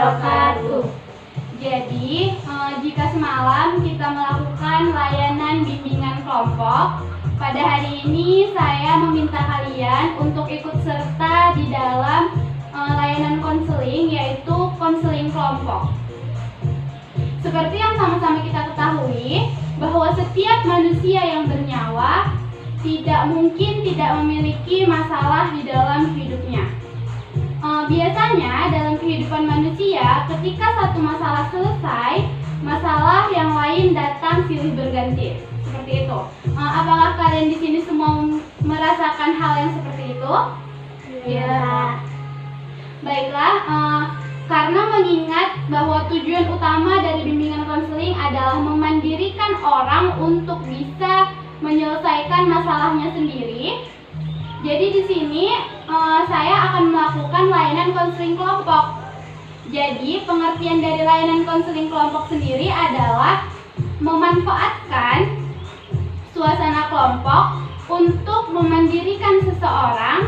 wabarakatuh. Jadi, jika semalam kita melakukan layanan bimbingan kelompok, pada hari ini saya meminta kalian untuk ikut serta di dalam layanan konseling, yaitu konseling kelompok. Seperti yang sama-sama kita ketahui, bahwa setiap manusia yang bernyawa tidak mungkin tidak memiliki masalah di dalam hidupnya. Biasanya dalam kehidupan manusia, ketika satu masalah selesai, masalah yang lain datang silih berganti. Seperti itu. Apakah kalian di sini semua merasakan hal yang seperti itu? Ya. Baiklah, karena mengingat bahwa tujuan utama dari bimbingan konseling adalah memandirikan orang untuk bisa menyelesaikan masalahnya sendiri. Jadi di sini saya akan melakukan layanan konseling kelompok. Jadi pengertian dari layanan konseling kelompok sendiri adalah memanfaatkan suasana kelompok untuk memandirikan seseorang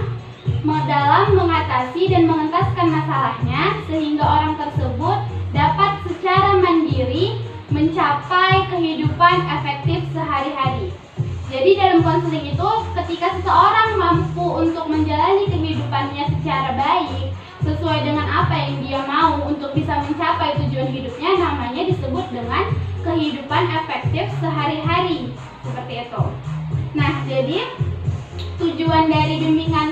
dalam mengatasi dan mengentaskan masalahnya, sehingga orang tersebut dapat secara mandiri mencapai kehidupan efektif sehari-hari. Jadi dalam konseling itu, ketika seseorang mampu untuk menjalani kehidupannya secara baik, sesuai dengan apa yang dia mau untuk bisa mencapai tujuan hidupnya, namanya disebut dengan kehidupan efektif sehari-hari. Seperti itu. Nah, jadi tujuan dari bimbingan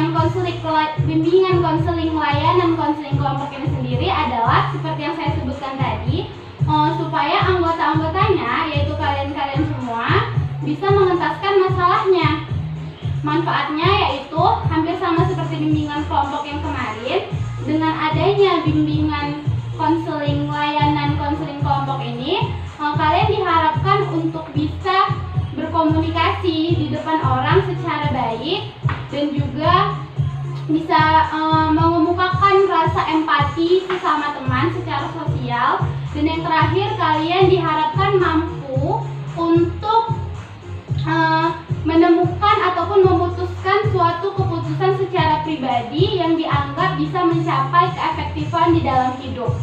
konseling layanan konseling kelompok ini sendiri adalah seperti yang saya sebutkan tadi, supaya anggota-anggotanya, yaitu kalian-kalian semua, bisa mengentaskan masalahnya. Manfaatnya yaitu hampir sama seperti bimbingan kelompok yang kemarin. Dengan adanya bimbingan konseling layanan konseling kelompok ini, kalian diharapkan untuk bisa berkomunikasi di depan orang secara baik dan juga bisa mengemukakan rasa empati sesama teman secara sosial. Dan yang terakhir, kalian diharapkan mampu untuk menemukan ataupun memutuskan suatu keputusan secara pribadi yang dianggap bisa mencapai keefektifan di dalam hidup.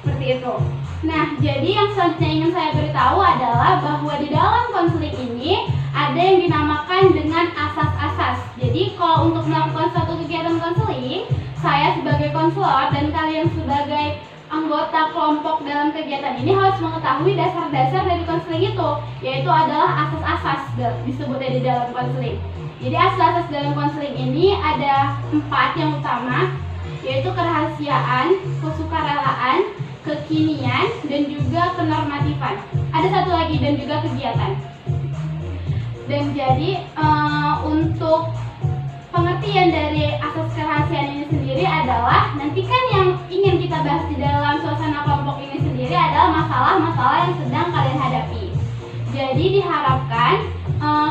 Seperti itu. Nah, jadi yang selanjutnya ingin saya beritahu adalah bahwa di dalam konseling ini ada yang dinamakan dengan asas-asas. Jadi kalau untuk melakukan suatu kegiatan konseling, saya sebagai konselor dan kalian sebagai anggota kelompok dalam kegiatan ini harus mengetahui dasar-dasar dari konseling itu, yaitu adalah asas-asas disebutnya di dalam konseling. Jadi asas-asas dalam konseling ini ada 4 yang utama, yaitu kerahasiaan, kesukarelaan, kekinian, dan juga kenormatifan. Ada satu lagi, dan juga kegiatan. Dan jadi untuk pengertian dari asas kerahasiaan ini sendiri adalah, nanti kan yang ingin kita bahas di dalam suasana kelompok ini sendiri adalah masalah-masalah yang sedang kalian hadapi. Jadi diharapkan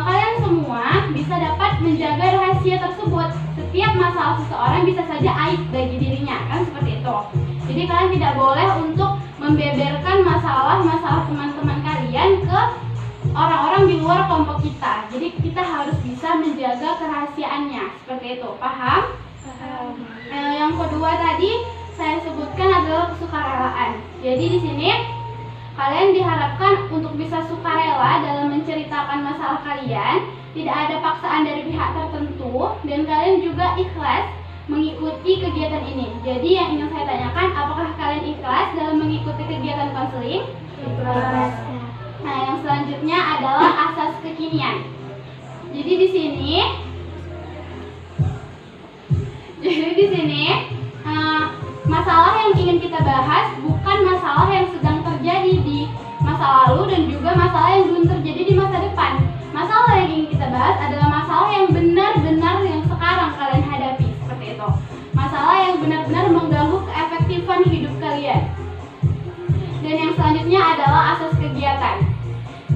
kalian semua bisa dapat menjaga rahasia tersebut. Setiap masalah seseorang bisa saja aib bagi dirinya, kan seperti itu. Jadi kalian tidak boleh untuk membeberkan masalah-masalah teman-teman kalian ke orang-orang di luar kelompok kita. Jadi kita harus bisa menjaga kerahasiaannya. Seperti itu, paham? Paham. Yang kedua tadi saya sebutkan adalah kesukarelaan. Jadi di sini kalian diharapkan untuk bisa sukarela dalam menceritakan masalah kalian, tidak ada paksaan dari pihak tertentu, dan kalian juga ikhlas mengikuti kegiatan ini. Jadi yang ingin saya tanyakan, apakah kalian ikhlas dalam mengikuti kegiatan konseling? Ikhlas. Nah, yang selanjutnya adalah asas kekinian. Jadi di sini masalah yang ingin kita bahas bukan masalah yang sedang terjadi di masa lalu dan juga masalah yang belum terjadi di masa depan. Masalah yang ingin kita bahas adalah masalah yang benar-benar yang sekarang kalian hadapi. Seperti itu. Masalah yang benar-benar mengganggu keefektifan hidup kalian. Dan yang selanjutnya adalah asas kegiatan.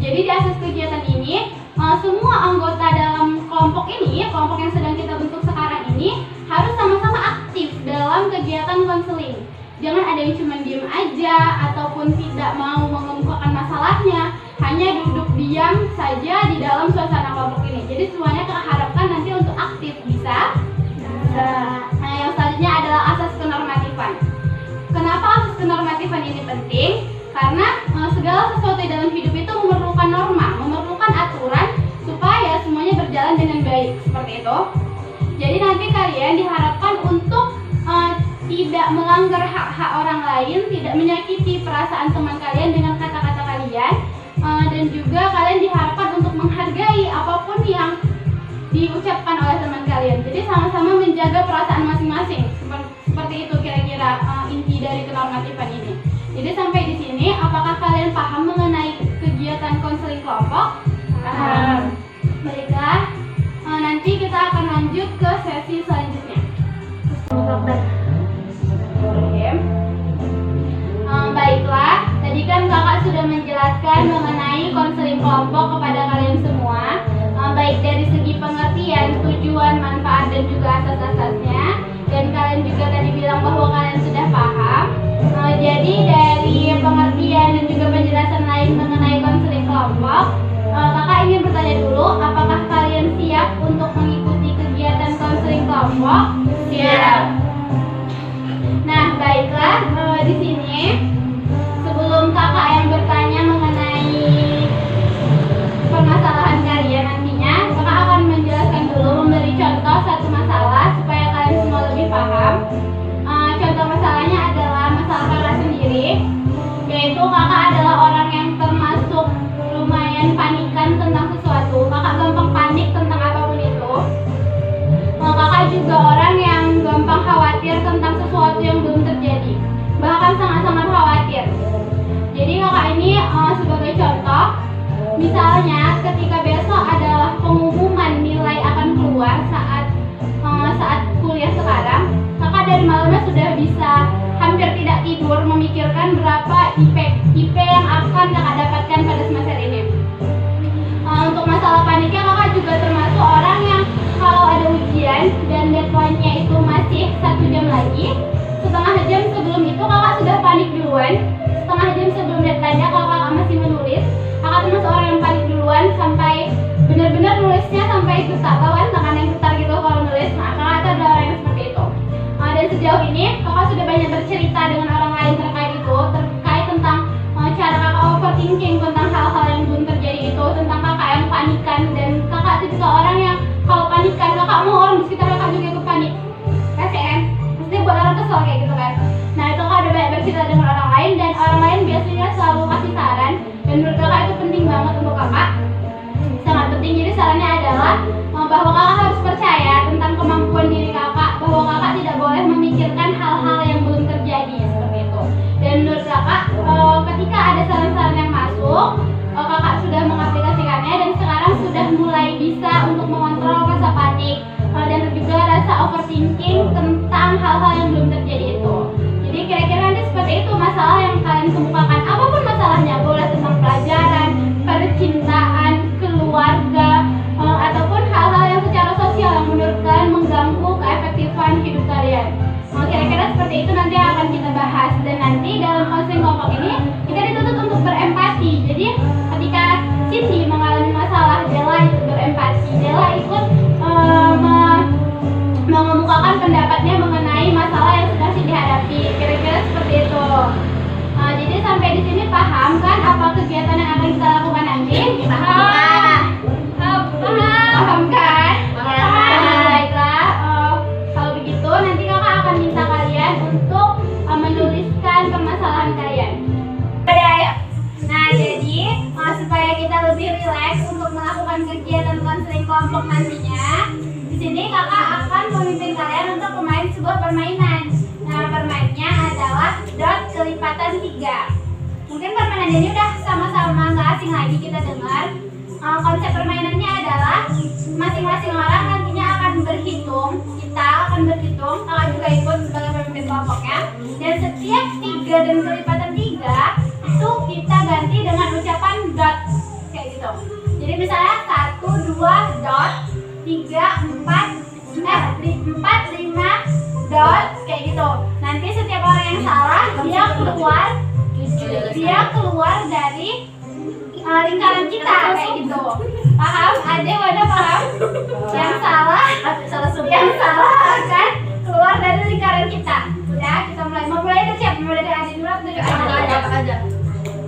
Jadi di asas kegiatan ini, semua anggota dalam kelompok ini, kelompok yang sedang kita bentuk sekarang ini, harus sama-sama aktif dalam kegiatan konseling. Jangan ada yang cuma diem aja ataupun tidak mau mengemukakan masalahnya, hanya duduk diam saja di dalam suasana kelompok ini. Jadi semuanya kita harapkan nanti untuk aktif, bisa? Nah, yang selanjutnya adalah asas kenormatifan. hidup itu memerlukan norma, memerlukan aturan supaya semuanya berjalan dengan baik, seperti itu. Jadi nanti kalian diharapkan untuk tidak melanggar hak-hak orang lain, tidak menyakiti perasaan teman kalian dengan kata-kata kalian, dan juga kalian diharapkan untuk menghargai apapun yang diucapkan oleh teman kalian. Jadi sama-sama menjaga perasaan masing-masing. Seperti itu kira-kira inti dari kenormatifan ini. Jadi sampai di sini, apakah kalian paham mengenai kegiatan konseling kelompok? Paham. Baiklah, nanti kita akan lanjut ke sesi selanjutnya. Oke. Baiklah, tadi kan kakak sudah menjelaskan mengenai konseling kelompok kepada kalian semua, baik dari segi pengertian, tujuan, manfaat, dan juga asas-asasnya. Dan kalian juga tadi bilang bahwa kalian sudah paham. Jadi dari pengertian dan juga penjelasan lain mengenai konseling kelompok, kakak ingin bertanya dulu, apakah kalian siap untuk mengikuti kegiatan konseling kelompok? Siap. Nah, baiklah, di sini sebelum kakak yang bertanya mengenai permasalahan kalian nantinya, kakak akan menjelaskan dulu, memberi contoh satu masalah supaya kalian semua lebih paham. Contoh masalahnya adalah masalah kakak sendiri, yaitu kakak adalah orang yang termasuk lumayan panikan tentang sesuatu. Kakak gampang panik tentang apapun itu. Kakak juga orang yang gampang khawatir tentang sesuatu yang belum terjadi, bahkan sangat-sangat khawatir. Jadi kakak ini sebagai contoh, misalnya ketika besok adalah pengumuman nilai akan keluar saat kuliah sekarang, kakak dari malamnya sudah bisa hampir tidak tidur memikirkan berapa IP yang akan kakak dapatkan pada semester ini. Untuk masalah paniknya, kakak juga termasuk orang yang kalau ada ujian dan deadline-nya itu masih 1 jam lagi, setengah jam sebelum itu kakak sudah panik duluan. Setengah jam sebelum deadline-nya, kalau kakak masih menulis, kakak termasuk orang yang panik duluan sampai benar-benar nulisnya sampai getar, tahu kan tangan yang getar gitu kalau nulis. Nah, kakak itu adalah orang yang seperti itu. Dan sejauh ini kakak sudah banyak bercerita dengan orang lain terkait itu, terkait tentang cara kakak overthinking tentang hal-hal yang belum terjadi itu, tentang kakak yang panikan, dan kakak tipikal orang yang kalau panikan kakak mau orang di sekitar kakak juga ikut panik. Kan? Pasti buat orang kesel kayak gitu kan. Nah, itu kakak udah banyak bercerita dengan orang lain, dan orang lain biasanya selalu kasih saran, dan menurut kakak itu penting banget untuk kakak. Sangat penting. Jadi sarannya adalah bahwa kakak harus percaya tentang kemampuan diri kakak, bahwa kakak tidak boleh memikirkan hal-hal yang belum terjadi, seperti itu. Dan menurut kakak, ketika ada saran-saran yang masuk, kakak sudah mengaplikasikannya dan sekarang sudah mulai bisa untuk mengontrol rasa panik dan juga rasa overthinking tentang hal-hal yang belum terjadi itu. Jadi kira-kira nanti seperti itu masalah yang kalian kemukakan, apapun masalahnya, boleh tentang pelajaran, percintaan, keluarga, ataupun hal-hal yang secara sosial yang menurut kalian mengganggu keefektifan hidup kalian. Kira-kira seperti itu nanti akan kita bahas. Dan nanti dalam konseling kelompok ini kita dituntut untuk berempati. Jadi ketika Cindy mengalami masalah, Della ikut berempati, Della ikut mengemukakan pendapatnya mengenai masalah yang sedang Cindy hadapi. Kira-kira seperti itu. Jadi sampai di sini paham kan apa kegiatan yang akan kita lakukan nanti? Paham kan? Baiklah, kalau begitu nanti kakak akan minta kalian untuk menuliskan permasalahan kalian. Nah, jadi supaya kita lebih rileks untuk melakukan kegiatan konseling kelompok nantinya, di sini kakak akan memimpin kalian untuk bermain sebuah permainan. Nah, permainnya adalah dot kelipatan 3. Mungkin permainan ini udah sama-sama nggak asing lagi kita dengar. Konsep permainannya adalah masing-masing orang nantinya akan berhitung, kita akan berhitung, kakak juga ikut sebagai pemimpin kelompoknya. Dan setiap 3 dan kelipatan 3 itu kita ganti dengan ucapan dot kayak gitu. Jadi misalnya 1, 2 dot, 3, 4, 5 dot kayak gitu. Nanti setiap orang yang salah dia keluar dari lingkaran kita kayak gitu. Paham? Ada paham? Yang salah akan keluar dari lingkaran kita. Udah, kita mulai. Mau mulai udah siap? Mulai dari Adi dulu atau dari Adi? Aja.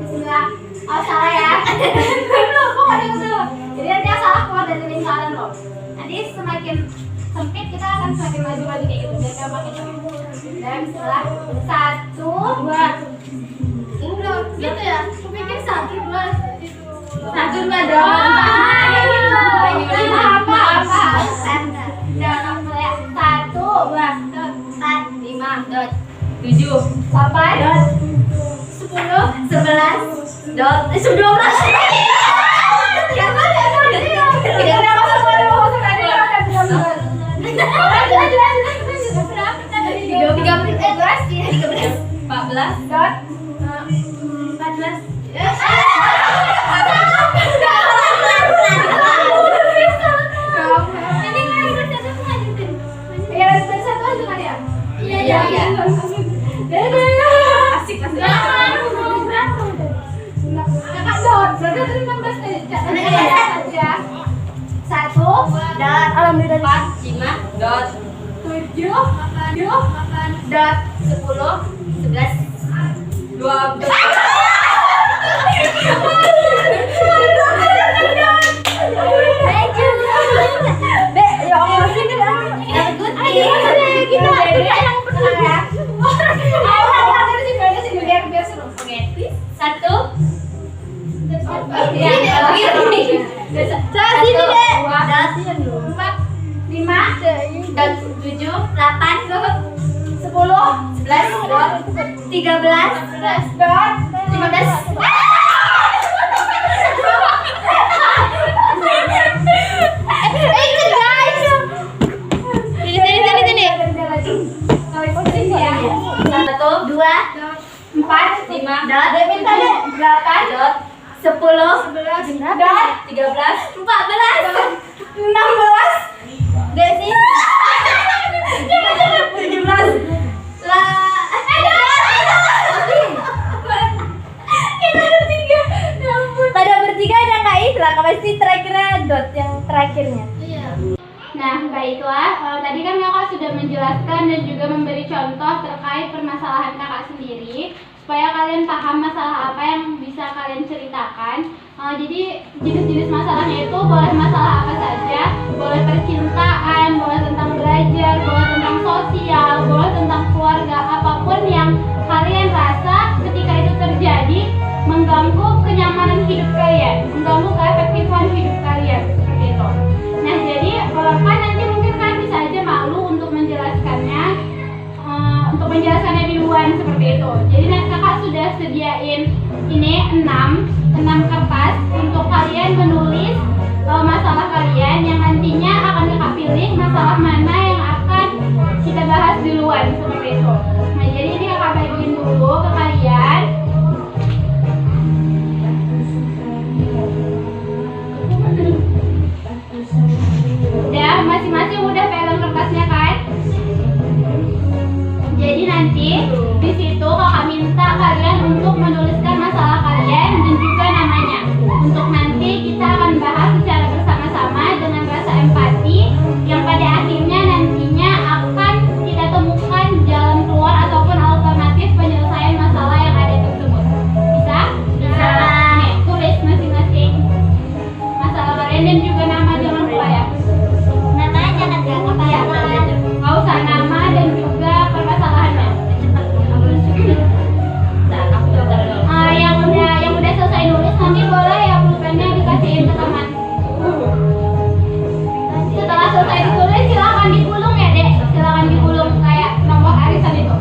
Bismillah. Oh, salah ya. maju kayak gitu biar gampang gitu. Dan setelah 1, 2 enggak gitu ya, aku pikir 1, 2 1, 2 dong. Apa? Udah kamu mulai 1, 2, 4, 5, 7, 8, 10, 11, 12. Nah, baiklah, tadi kan kakak sudah menjelaskan dan juga memberi contoh terkait permasalahan kakak sendiri supaya kalian paham masalah apa yang bisa kalian ceritakan. Jadi jenis-jenis masalahnya itu boleh masalah apa saja, boleh percintaan, boleh tentang belajar, boleh tentang sosial, boleh tentang keluarga, apapun yang kalian rasa ketika itu terjadi mengganggu kenyamanan hidup kalian, mengganggu keefektifan hidup kalian, seperti itu. Nah, jadi kan nanti mungkin kan bisa aja malu untuk menjelaskannya, di luar seperti itu. Jadi kakak sudah sediain ini 6 kertas untuk kalian menulis masalah kalian yang nantinya akan kakak pilih masalah mana yang akan kita bahas di luar seperti itu. Nah, jadi ini kakak bagiin dulu ke kalian. Udah, masing-masing udah pegang kertasnya kan? Jadi nanti di situ kakak minta kalian untuk menuliskan masalah kalian dan juga namanya. Untuk nanti kita akan bahas secara bersama-sama dengan rasa empati yang pada akhirnya nantinya akan kita temukan jalan keluar ataupun alternatif penyelesaian masalah yang ada tersebut. Bisa? Bisa. Nih, tulis masing-masing masalah kalian dan juga nama, jangan lupa ya. Nggak usah nama dan juga permasalahannya. Yang udah selesai nulis nanti boleh ya pulpennya dikasihin ke teman. Setelah selesai ditulis silakan digulung ya dek, silakan digulung kayak nomor arisan itu.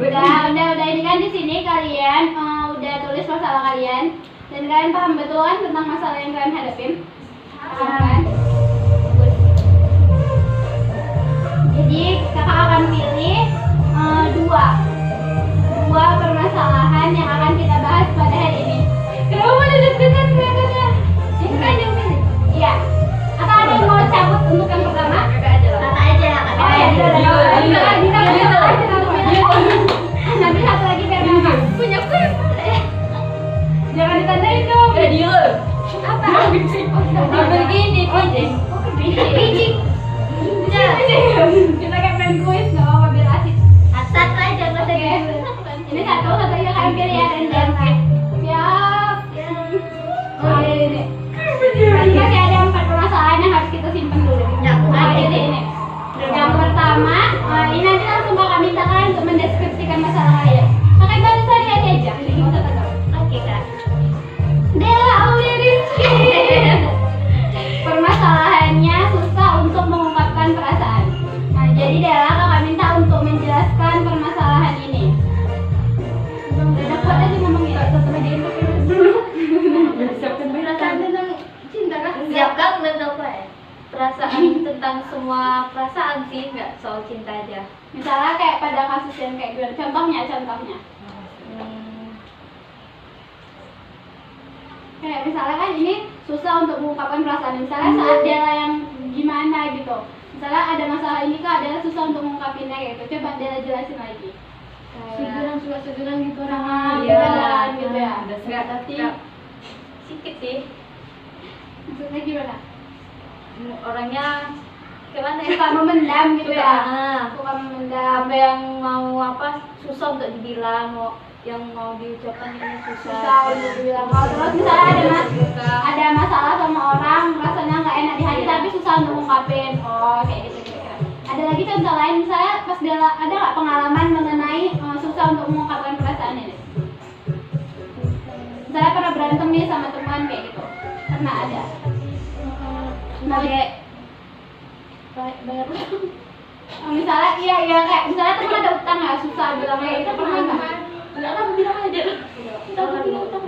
Udah ini kan di sini kalian udah tulis masalah kalian dan kalian paham betul kan tentang masalah yang kalian hadapin? Paham kan? Jadi Dela, kakak minta untuk menjelaskan permasalahan ini. Udah kuat aja ngomongnya. Setelah dia dulu. Siapkan perasaan tentang cinta kan? Siapkan tentang apa ya? Perasaan tentang semua perasaan sih, nggak soal cinta aja. Misalnya kayak pada kasus yang kayak gimana? Contohnya. Kayak misalnya kan ini susah untuk mengungkapkan perasaan. Misalnya saat Dela yang gimana gitu. Misalnya ada masalah ini kak, Dela susah untuk mengungkapinnya kayak gitu. Coba Dela jelasin lagi. Seguran gitu Nah, orang. iya, gitu ya. Udah sehat hati. Sedikit sih. Maksudnya gimana? Orangnya gimana ya? Suka memendam gitu ya. Suka Suka memendam. apa yang mau apa susah untuk dibilang, yang mau diucapkan ini Susah untuk bilang. Kalau terus misalnya ada masalah sama orang, rasanya nggak enak di hati tapi susah untuk ngungkapin. Oh kayak gitu kira-kira. Ada lagi contoh lain misalnya pas Dela ada nggak pengalaman mengenai susah untuk mengungkapkan perasaan ini? Misalnya pernah berantem nih sama teman kayak gitu. Pernah ada. Sebagai Bayar utang. Misalnya iya kayak misalnya teman ada utang ya susah bilang kayak gitu pernah nggak? Enggak lah, bilang aja. Kita punya utang.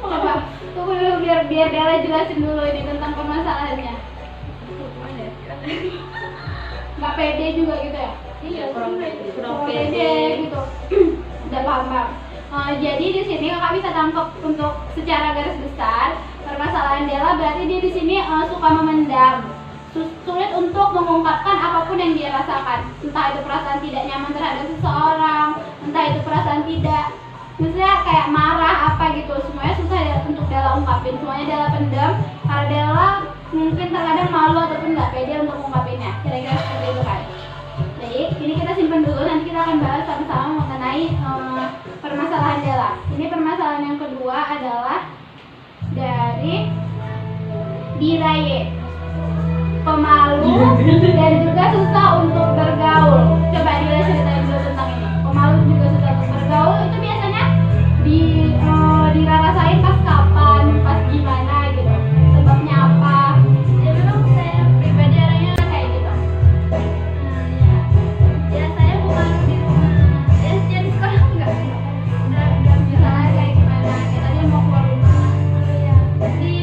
Apa? Tunggu dulu biar Dela jelasin dulu ini tentang permasalahannya. Nggak pede juga gitu ya? iya kurang Kurang pede. pede gitu. Udah paham. Jadi di sini kakak bisa tangkap untuk secara garis besar permasalahan Dela berarti dia di sini suka memendam, sulit untuk mengungkapkan apapun yang dia rasakan, entah itu perasaan tidak nyaman terhadap seseorang, entah itu perasaan tidak, misalnya kayak marah apa gitu, semuanya susah untuk Dela ungkapin, semuanya Dela pendam karena Dela mungkin terkadang malu ataupun nggak pede untuk mengungkapinnya, kira-kira seperti itu kan. Baik, ini kita simpan dulu, nanti kita akan bahas sama-sama mengenai permasalahan Dela. Ini permasalahan yang kedua adalah dari Diraye, pemalu dan juga susah untuk bergaul. Coba Dira ceritain dulu tentang ini. Pemalu juga susah untuk bergaul, itu biasanya Dira rasain pas kapan, pas gimana gitu, sebabnya apa? Ya memang saya pribadi orangnya kayak gitu. Ya saya bukan di rumah. Ya di sekolah enggak. Udah Misalnya kayak gimana, kayak tadi mau keluar rumah. ya.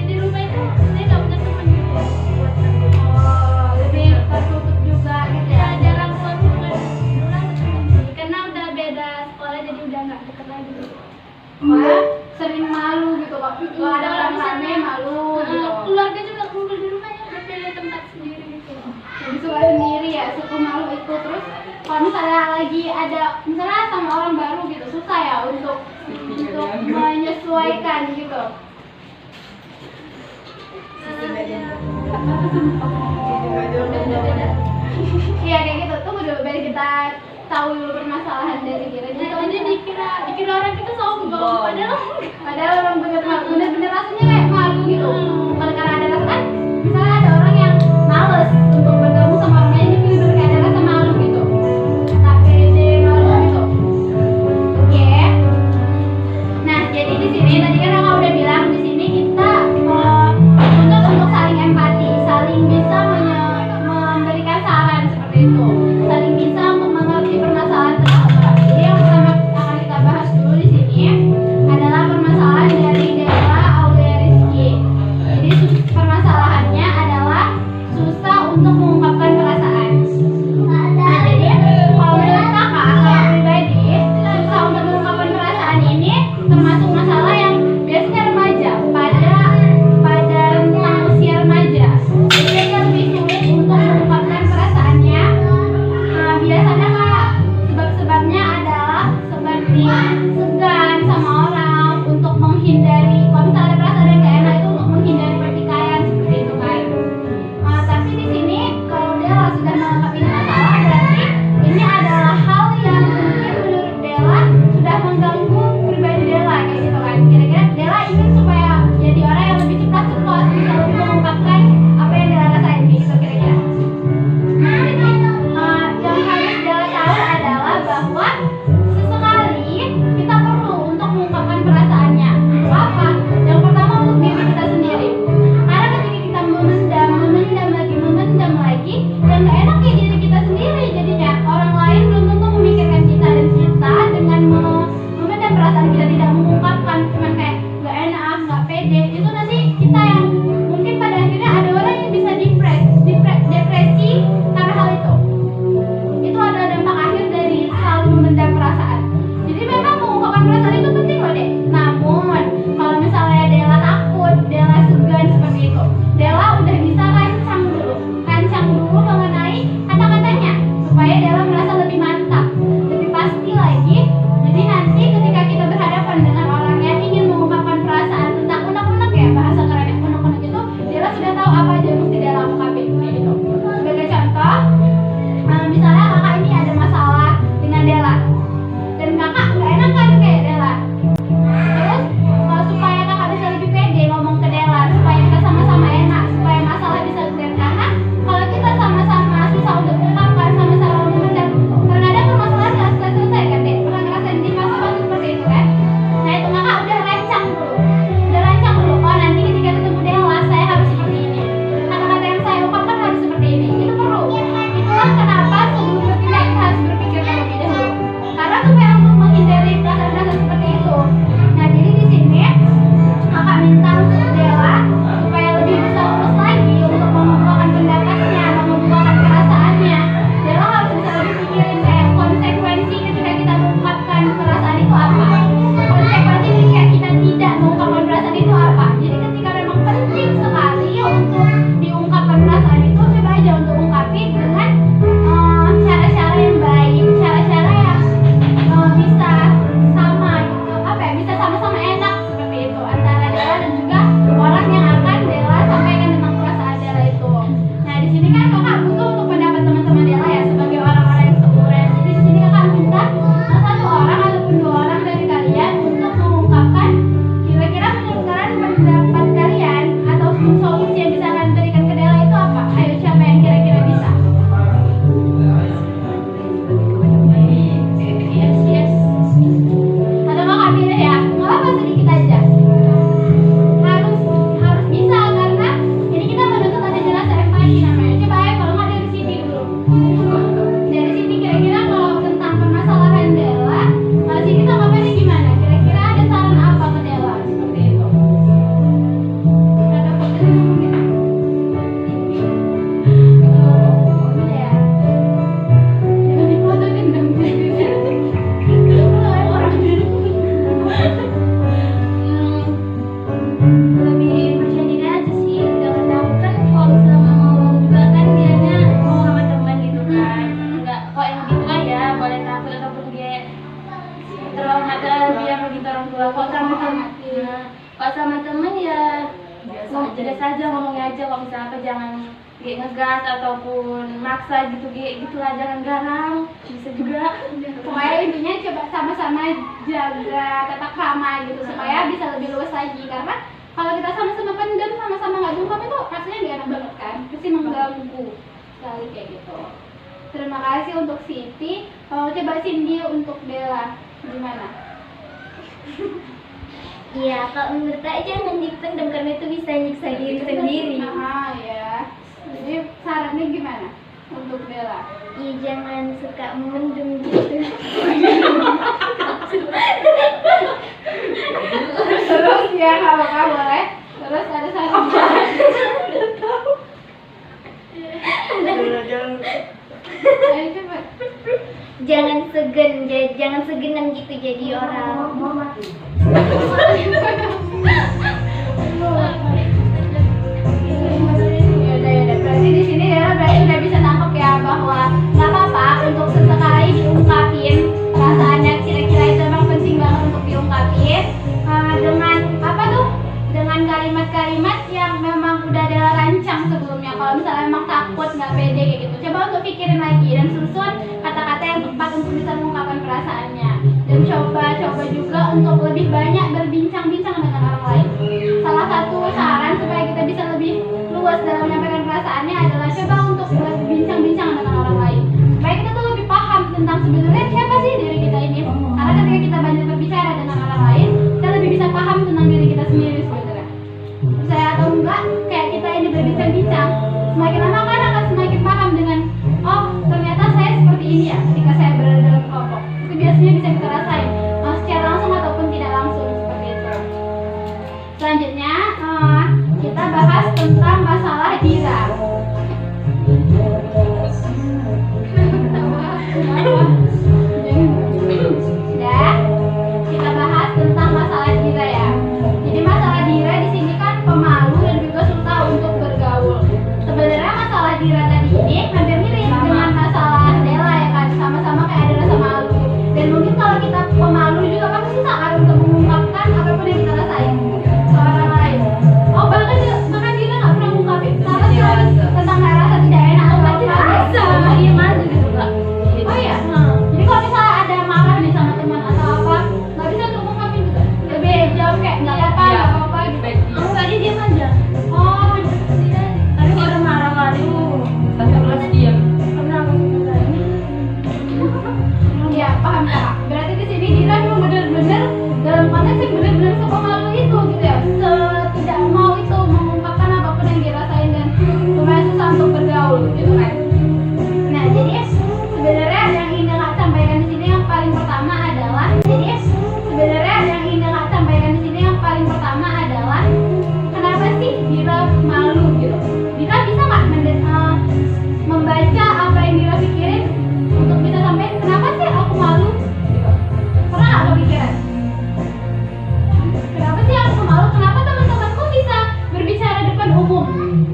Di rumah itu saya nggak punya teman gitu. Buat teman. Oh, lebih tertutup juga gitu Ya ya. jarang keluar rumah. Dulu ada teman sih. Karena udah beda sekolah jadi udah nggak deket lagi. Wah, sering malu gitu kok. Kalau ada orang rame malu gitu. Keluarga juga kumpul di rumah ya beda tempat sendiri gitu. Jadi suka sendiri ya, suka malu itu. Terus kalau misalnya lagi ada misalnya sama orang baru gitu, susah ya untuk menyesuaikan gitu. Beda-beda. Iya kayak gitu. Tunggu dulu biar kita tahu dulu permasalahan dari Dira. Nah, ini dikira orang kita sombong Padahal orang bener-bener rasanya kayak malu gitu. Bukan karena ada rasa kan, misalnya ada orang yang males untuk bergabung sama orang lain, ini bener kayak ada rasa malu gitu. Tak pede, malu gitu. Oke. Nah, jadi di sini tadi kan kakak udah bilang di sini kita untuk saling empati, saling bisa memberikan saran seperti itu, saling bisa untuk mengerti permasalahan tersebut. Jadi yang pertama akan kita bahas dulu di sini adalah permasalahan dari Dela Aulia Rizky. Tidak saja ngomongnya aja, kalau misalnya apa jangan kayak ngegas ataupun maksa gitu, kayak gitulah, jangan garang, bisa juga. Pokoknya intinya coba sama-sama jaga tata krama gitu supaya bisa lebih luas lagi, karena kalau kita sama-sama pendam, sama-sama nggak diungkap itu rasanya nggak enak banget kan, pasti mengganggu sekali kayak gitu. Terima kasih untuk Siti. Coba Cindy untuk Della gimana? Iya, kalau menurut saya jangan dipendam karena itu bisa nyiksa diri sendiri. Nah, ya. Jadi sarannya gimana untuk Della? Iya, jangan suka memendam gitu. Terus ya kalau kamu boleh. Terus ada saran. Ayo coba. Jangan segenan gitu jadi orang. Yaudah. Berarti di sini Della berarti udah bisa nangkep ya bahwa nggak apa-apa untuk sesekali diungkapin perasaannya, kira-kira itu emang penting banget untuk diungkapin dengan apa tuh? Dengan kalimat-kalimat yang memang udah Della rancang sebelumnya. Kalau misalnya emang takut nggak pede kayak gitu, coba untuk pikirin lagi dan susun kata-kata yang tepat untuk bisa mengungkapkan perasaannya. Dan coba juga untuk lebih banyak berbincang-bincang dengan orang lain. Salah satu saran supaya kita bisa lebih luas dalam menyampaikan perasaannya adalah coba untuk berbincang-bincang dengan orang lain, supaya kita tuh lebih paham tentang sebenarnya siapa sih diri kita ini. Karena ketika kita banyak berbicara dengan orang lain, kita lebih bisa paham tentang diri kita sendiri sebenarnya. Percaya atau enggak, kayak kita ini berbincang-bincang, semakin lama kan akan semakin paham dengan, oh ternyata saya seperti ini ya ketika saya berada dalam kelompok. Itu biasanya bisa kita rasain secara langsung ataupun tidak langsung, seperti itu. Selanjutnya kita bahas tentang masalah dira. Udah, kita bahas tentang masalah dira ya. Jadi masalah dira di sini kan pemalu dan juga susah untuk bergaul. Sebenarnya masalah dira tadi ini hampir mirip dengan masalah Della ya kan, sama-sama kayak ada rasa malu. Dan mungkin kalau kita pemalu juga kan susah kan untuk mengungkapkan apapun yang kita rasain ke orang lain. Oh bahkan Dira nggak pernah ngungkapin kenapa sih tentang kayak rasa tidak enak atau apa? Sama dia maju gitu kak. Oh iya. Jadi kalau misalnya ada marah nih sama teman atau apa, nggak bisa untuk ngungkapin juga. Lebih jauh kayak nggak apa-apa gitu. Enggak, dia diam aja. Oh, Tapi kalau udah marah kali, tapi diam. Pernah aku bilang. iya paham kak. Berarti di sini Dira memang benar-benar dalam konteks yang benar-benar sepemalu itu gitu ya. Tidak mau itu mengungkapkan apapun yang dirasain dan lumayan susah untuk bergaul gitu kan. Nah jadi sebenarnya yang ingin Dela sampaikan di sini yang paling pertama adalah kenapa sih Dira malu gitu? Dira bisa nggak membaca apa yang Dira pikirin untuk bisa sampai kenapa sih aku malu gitu? Pernah nggak kepikiran? Kenapa sih aku malu? Kenapa teman-temanku bisa berbicara depan umum?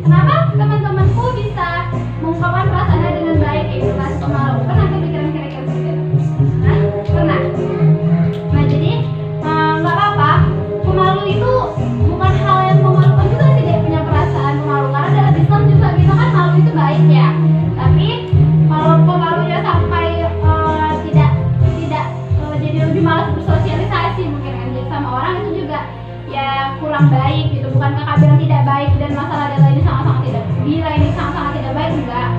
Kenapa teman-temanku bisa mengungkapkan perasaannya dengan baik gitu kan? Pemalu. Pernah kepikiran kira-kira seperti itu? Hah? Pernah? Nah jadi nggak apa-apa. Pemalu itu bukan hal yang memalukan juga sih, dia punya perasaan pemalu karena dalam Islam juga kita kan malu itu baik ya. Tapi kalau pemalunya sampai tidak jadi lebih malas bersosialisasi mungkin kan jadi sama orang itu juga ya kurang baik gitu. Bukan kakak bilang tidak baik dan masalah Dela ini sangat-sangat tidak, Dira ini sangat-sangat tidak baik, enggak.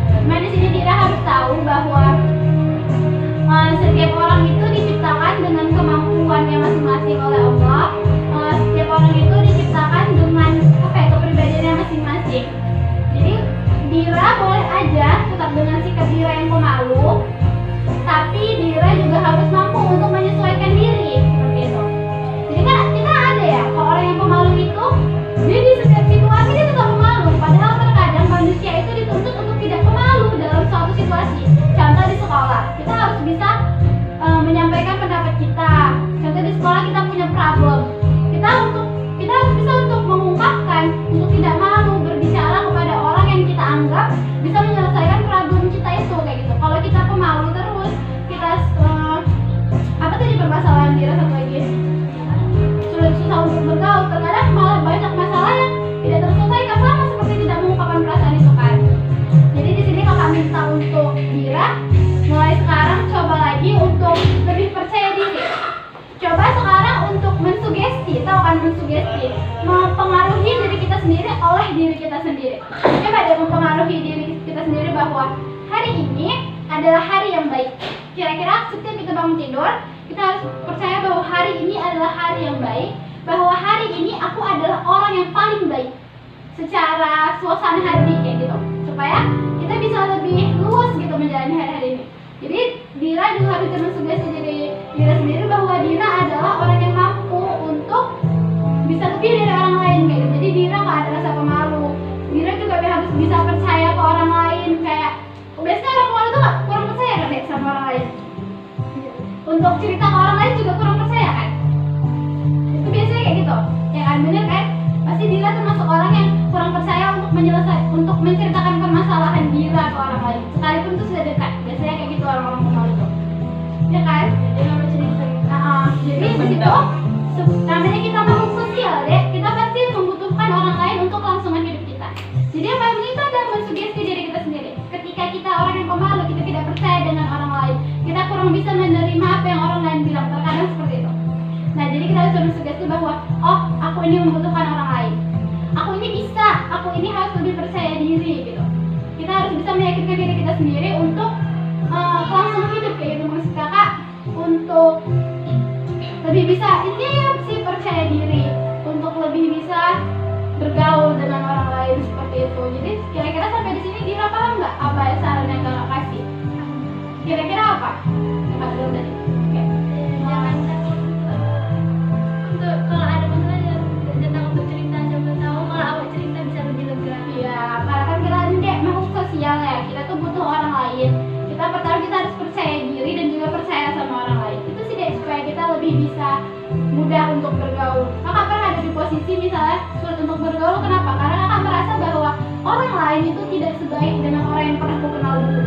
Cuma di sini Dira harus tahu bahwa setiap orang itu diciptakan dengan kemampuannya masing-masing oleh Allah. Setiap orang itu diciptakan dengan kepribadiannya masing-masing. Jadi Dira boleh aja tetap dengan sikap Dira yang pemalu, tapi Dira juga harus mampu untuk menyesuaikan diri seperti itu. Jadi kan kita ada ya, kalau orang yang pemalu itu dia di setiap situasi dia tetap pemalu, padahal terkadang mensugesti, mempengaruhi diri kita sendiri oleh diri kita sendiri. Coba deh mempengaruhi diri kita sendiri bahwa hari ini adalah hari yang baik. Kira-kira setiap kita bangun tidur, kita harus percaya bahwa hari ini adalah hari yang baik, bahwa hari ini aku adalah orang yang paling baik secara suasana hati kayak gitu, supaya kita bisa lebih luas gitu menjalani hari-hari ini. Jadi Dira juga harus mensugesti diri Dira sendiri bahwa Dira adalah orang yang mampu untuk bisa lebih dari orang lain kayak gitu. Jadi Dira nggak ada rasa pemalu. Dira juga harus bisa percaya ke orang lain, kayak biasanya orang pemalu tuh kurang percaya kan deh sama orang lain. Untuk cerita ke orang lain juga kurang percaya kan. Itu biasanya kayak gitu. Ya kan, bener kan? Pasti Dira termasuk orang yang kurang percaya untuk menceritakan permasalahan Dira ke orang lain, sekalipun itu sudah dekat. Biasanya kayak gitu orang-orang pemalu tuh, ya kan? Jadi disitu namanya kita makhluk sosial deh. Kita pasti membutuhkan orang lain untuk kelangsungan hidup kita. Jadi apa yang kita ada mensugesti diri kita sendiri. Ketika kita orang yang pemalu, kita tidak percaya dengan orang lain, kita kurang bisa menerima apa yang orang lain bilang. Terkadang seperti itu. Nah, jadi kita harus mensugesti bahwa oh, aku ini membutuhkan orang lain. Aku ini bisa, aku ini harus lebih percaya diri gitu. Kita harus bisa meyakinkan diri kita sendiri untuk kelangsungan hidup kayak gitu. Maksud kakak untuk lebih bisa sih percaya diri, untuk lebih bisa bergaul dengan orang lain seperti itu. Jadi kira-kira sampai di sini Dira paham nggak apa ya saran yang kakak kasih? Kira-kira apa? Kakak bilang tadi. Jangan takut untuk kalau ada masalah jangan untuk cerita, siapa tahu kalau awak cerita bisa lebih lega. Iya, karena kan kita ini makhluk sosial ya. Kita tuh butuh orang lain. Kita pertama kita harus percaya diri dan juga percaya sama orang lain. Itu sih deh supaya kita lebih bisa mudah untuk bergaul. Kakak pernah ada di posisi misalnya sulit untuk bergaul, kenapa? Karena kakak merasa bahwa orang lain itu tidak sebaik dengan orang yang pernah aku kenal dulu.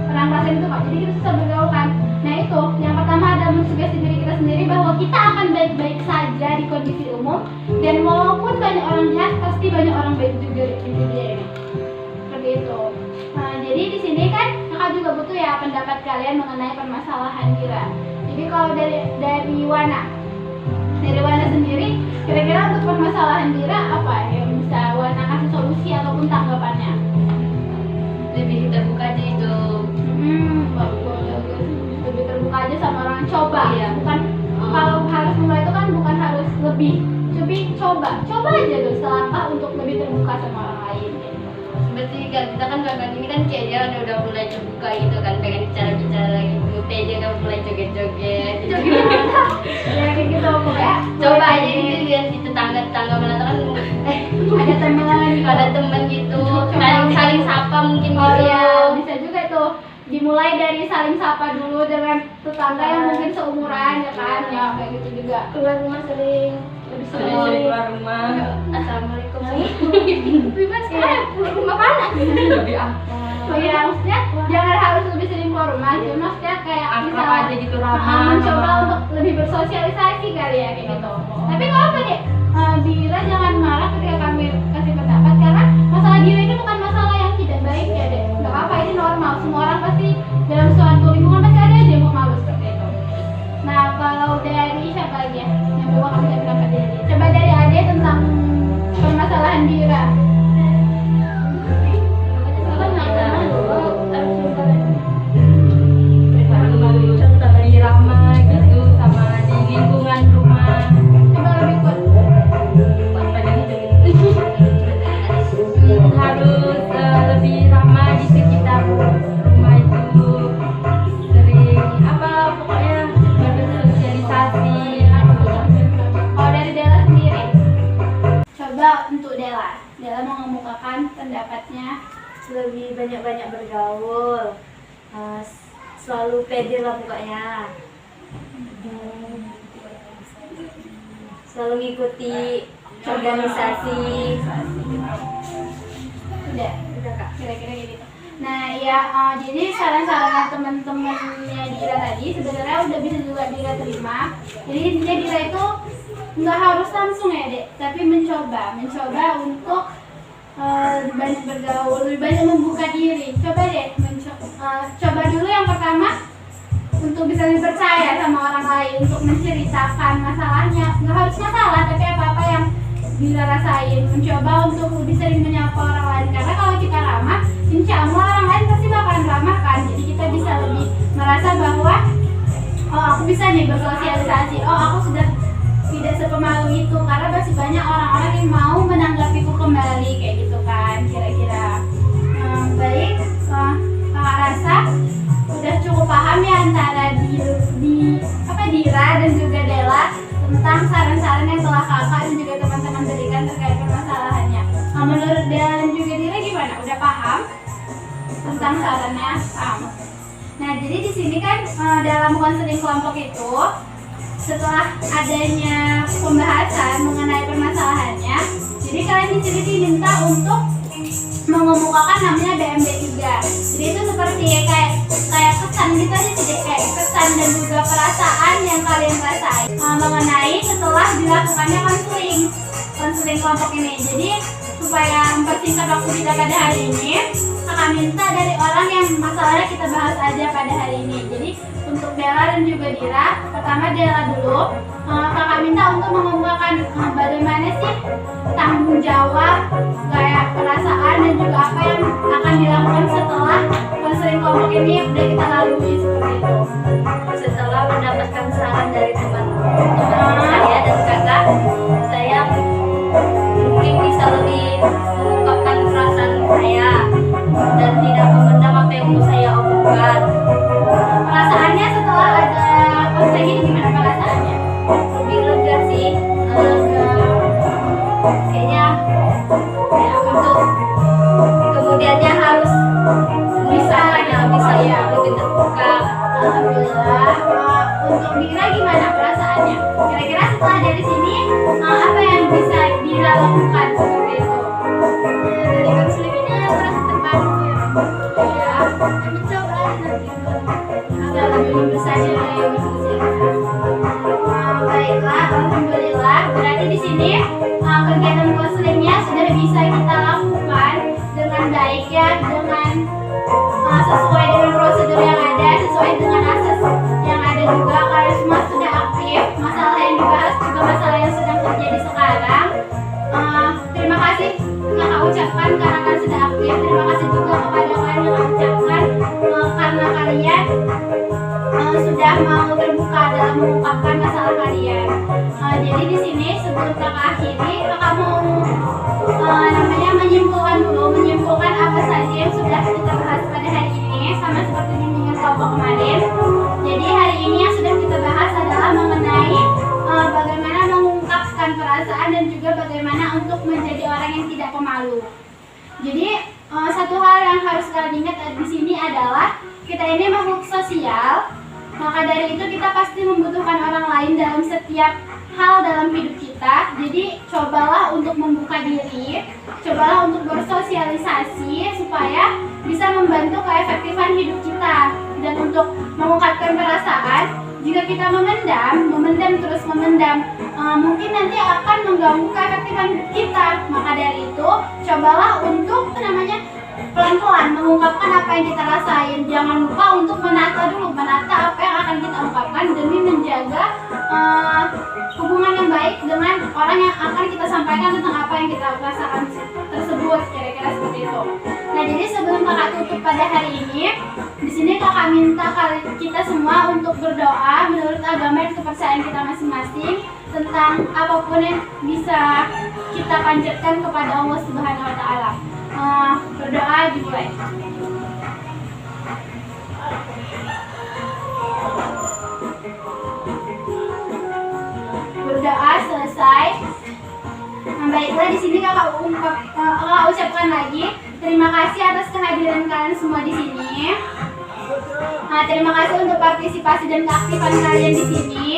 Pernah ngerasain itu Kak? Jadi kita susah bergaul kan? Nah itu, yang pertama ada mensugesti diri kita sendiri bahwa kita akan baik-baik saja di kondisi umum. Dan walaupun banyak orang jahat, pasti banyak orang baik juga di dunia ini. Seperti itu. Nah, jadi di sini kan kakak juga butuh ya pendapat kalian mengenai permasalahan Dira. Jadi kalau dari Wana sendiri, kira-kira untuk permasalahan Dira apa yang bisa Wana kasih solusi ataupun tanggapannya? Lebih terbuka aja itu. Bagus. Lebih terbuka aja sama orang, coba. Iya. Bukan kalau harus mulai itu kan bukan harus lebih, coba aja dulu selangkah untuk lebih terbuka sama orang lain. Berarti kan kita kan belakangan ini kan kayak dia udah mulai terbuka gitu kan, pengen bicara-bicara gitu. Dia udah mulai joget-joget. Ya kayak gitu pokoknya. Coba aja gitu lihat di tetangga mana kan ada teman ada teman gitu, saling sapa mungkin Oh gitu. ya, bisa juga tuh dimulai dari saling sapa dulu dengan tetangga yang mungkin seumuran ya kan, ya kayak gitu juga. Keluar rumah sering, lebih Sering sering. keluar rumah. Assalamualaikum. Bebas kan, keluar rumah panas. Lebih apa? Oh ya, maksudnya jangan harus lebih sering keluar rumah, cuma maksudnya kayak Akrab aja gitu, ramah. mencoba untuk lebih bersosialisasi kali ya kayak gitu. Tapi nggak apa deh, Dira jangan marah ketika kami kasih pendapat karena masalah Dira ini bukan masalah yang tidak baik ya deh. Nggak apa-apa, ini normal. Semua orang pasti dalam suatu lingkungan pasti ada aja yang mau malu seperti itu. Nah kalau dari siapa lagi ya yang mau kami kasih pendapat dari? Coba dari Ade tentang permasalahan Dira. Lebih ramah gitu sama di lingkungan rumah. Coba lebih kuat. Harus lebih ramah di sekitar rumah itu, sering apa pokoknya bersosialisasi. Kalau dari Dela sendiri, coba untuk Dela mau mengemukakan pendapatnya. Lebih banyak-banyak bergaul, selalu pede lah pokoknya. Selalu ngikuti organisasi. Udah Kak, kira-kira gitu. Nah ya, jadi saran-saran teman-temannya Dira tadi sebenarnya udah bisa juga Dira terima. Jadi intinya Dira itu nggak harus langsung ya dek, tapi mencoba untuk banyak bergaul, lebih banyak membuka diri. Coba deh, coba dulu yang pertama untuk bisa dipercaya sama orang lain, untuk menceritakan masalahnya. Nggak harus masalah, tapi apa-apa yang Dira rasain. Mencoba untuk lebih sering menyapa orang lain, karena kalau kita ramah, insya Allah orang lain pasti bakalan ramah kan. Jadi kita bisa lebih merasa bahwa oh aku bisa nih bersosialisasi, oh aku sudah tidak sepemalu itu, karena masih banyak orang-orang yang mau menanggapiku kembali kayak gitu kan kira-kira. Baik, kakak rasa udah cukup paham ya antara Dira dan juga Della tentang saran-saran yang telah kakak dan juga teman-teman berikan terkait permasalahannya. Menurut Della dan juga Dira gimana? Udah paham tentang sarannya? Paham. Nah, jadi di sini kan dalam konseling kelompok itu, setelah adanya pembahasan mengenai permasalahannya, jadi kalian di sini diminta untuk mengemukakan namanya BMB3. Jadi itu seperti kayak kesan gitu aja sih, kayak kesan dan juga perasaan yang kalian rasain mengenai setelah dilakukannya konseling kelompok ini. Jadi supaya mempersingkat waktu kita pada hari ini, kakak minta dari orang yang masalahnya kita bahas aja pada hari ini. Jadi untuk Della dan juga Dira, pertama Della dulu, kakak minta untuk mengemukakan bagaimana sih tanggung jawab, kayak perasaan dan juga apa yang akan dilakukan setelah konseling kelompok ini yang udah kita lalui seperti itu. Setelah mendapatkan saran dari teman-teman saya dan kakak, saya mungkin bisa lebih mengungkapkan perasaan saya dan tidak memendam apa yang mau saya omongkan. Perasaannya setelah ada konseling ini gimana perasaannya? Lebih lega sih, kayaknya untuk kemudiannya harus bisa lebih terbuka. Alhamdulillah. Untuk Dira gimana perasaannya? Kira-kira setelah dari sini apa yang bisa Dira lakukan seperti itu? Dari konseling ini merasa terbantu ya. Mencoba nanti Agak lebih membesarnya lagi bersosialisasi. Baiklah, alhamdulillah. Berarti di sini kegiatan konselingnya sudah bisa kita lakukan dengan baik ya, dengan sesuai dengan prosedur yang ada, sesuai dengan asas yang ada juga. Kalian semua sudah aktif, masalah yang dibahas juga masalah yang sedang terjadi sekarang. Terima kasih kakak ucapkan karena kalian sudah aktif. Terima kasih juga kepada kalian yang ucapkan karena kalian sudah mau terbuka dalam mengungkapkan masalah kalian. Jadi di sini sebelum kakak akhiri, kakak mau menyimpulkan apa saja yang sudah kita bahas pada hari ini, sama seperti bimbingan kelompok kemarin. Jadi hari ini yang sudah kita bahas adalah mengenai bagaimana mengungkapkan perasaan dan juga bagaimana untuk menjadi orang yang tidak pemalu. Jadi satu hal yang harus kalian ingat di sini adalah kita ini makhluk sosial. Maka dari itu kita pasti membutuhkan orang lain dalam setiap hal dalam hidup kita. Jadi cobalah untuk membuka diri, cobalah untuk bersosialisasi supaya bisa membantu keefektifan hidup kita. Dan untuk mengungkapkan perasaan, jika kita memendam terus memendam, mungkin nanti akan mengganggu keefektifan kita. Maka dari itu cobalah untuk pelan-pelan mengungkapkan apa yang kita rasain. Jangan lupa untuk menata apa yang akan kita ungkapkan demi menjaga hubungan yang baik dengan orang yang akan kita sampaikan tentang apa yang kita rasakan tersebut, kira-kira seperti itu. Nah, jadi sebelum kakak tutup pada hari ini, di sini kakak minta kita semua untuk berdoa menurut agama dan kepercayaan kita masing-masing tentang apapun yang bisa kita panjatkan kepada Allah Subhanahu wa Ta'ala. Berdoa dimulai. Berdoa selesai. Baiklah, di sini kakak ucapkan lagi terima kasih atas kehadiran kalian semua di sini. Terima kasih untuk partisipasi dan keaktifan kalian di sini.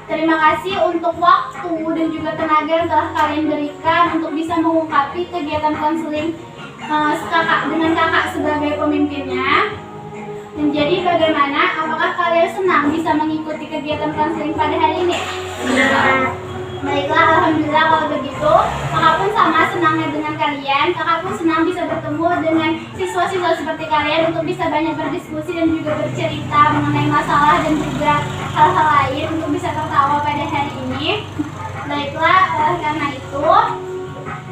Terima kasih untuk waktu dan juga tenaga yang telah kalian berikan untuk bisa mengungkapi kegiatan konseling dengan kakak sebagai pemimpinnya. Dan jadi bagaimana? Apakah kalian senang bisa mengikuti kegiatan konseling pada hari ini? Baiklah, alhamdulillah kalau begitu. Kakak pun sama senangnya dengan kalian. Kakak pun senang bisa bertemu dengan siswa-siswa seperti kalian untuk bisa banyak berdiskusi dan juga bercerita mengenai masalah dan juga hal-hal lain untuk bisa tertawa pada hari ini. Baiklah, karena itu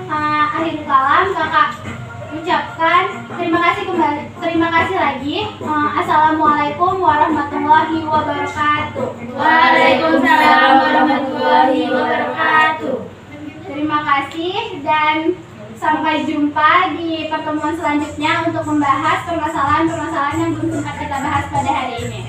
akhir kalam kakak ucapkan terima kasih lagi. Assalamualaikum warahmatullahi wabarakatuh. Waalaikumsalam warahmatullahi wabarakatuh. Terima kasih dan sampai jumpa di pertemuan selanjutnya untuk membahas permasalahan-permasalahan yang belum sempat kita bahas pada hari ini.